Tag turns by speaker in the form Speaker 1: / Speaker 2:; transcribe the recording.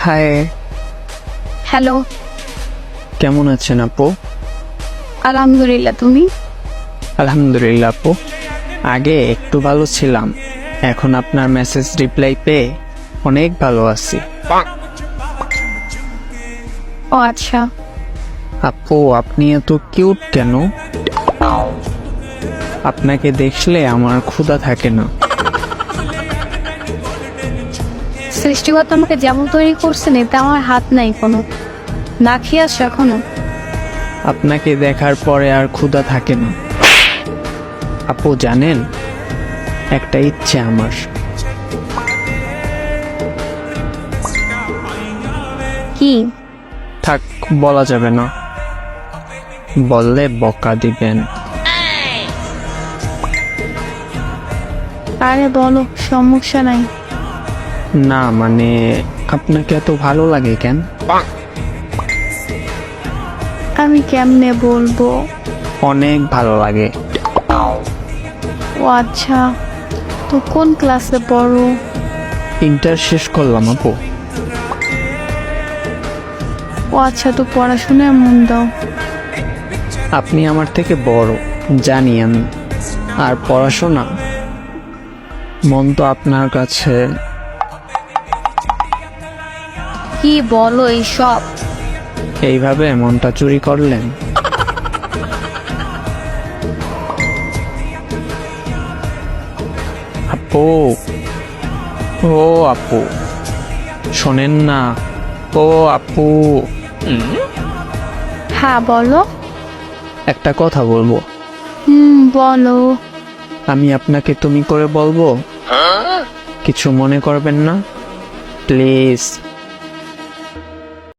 Speaker 1: High,
Speaker 2: hello.
Speaker 1: কেমন আছেন আপু?
Speaker 2: আলহামদুলিল্লাহ, তুমি?
Speaker 1: আলহামদুলিল্লাহ আপু। আগে একটু ভালো ছিলাম, এখন আপনার মেসেজ রিপ্লাই পেয়ে অনেক ভালো আছি।
Speaker 2: ও আচ্ছা।
Speaker 1: আপু, আপনি এত কিউট কেন? আপনাকে দেখলে আমার ক্ষুধা থাকে না।
Speaker 2: সৃষ্টিকর্তা আমাকে যেমন তৈরি করছেন এতে আমার হাত নাই কোনো। না খেয়ে আসছো এখনো?
Speaker 1: আপনাকে দেখার পরে আর ক্ষুধা থাকে না। আপু জানেন, একটা ইচ্ছে আমার।
Speaker 2: কি?
Speaker 1: থাক, বলা যাবে না, বললে বকা দিবেন।
Speaker 2: আরে বলো, সমস্যা নাই।
Speaker 1: না মানে, আপনাকে এত ভালো লাগে কেন?
Speaker 2: আমি কেমনে বলবো?
Speaker 1: অনেক ভালো লাগে।
Speaker 2: ও আচ্ছা, তো কোন ক্লাসে পড়ো?
Speaker 1: ইন্টার শেষ করলাম আপু।
Speaker 2: ও আচ্ছা, তো পড়াশোনায় মন দাও।
Speaker 1: আপনি আমার থেকে বড়, জানি আমি। আর পড়াশোনা, মন তো আপনার কাছে।
Speaker 2: কি বলো এইসব?
Speaker 1: এইভাবে মনটা চুরি করলেন? আপু, ও আপু, শোনেন না। ও আপু,
Speaker 2: হ্যাঁ বলো।
Speaker 1: একটা কথা বলবো।
Speaker 2: বলো।
Speaker 1: আমি আপনাকে তুমি করে বলবো, কিছু মনে করবেন না প্লিজ।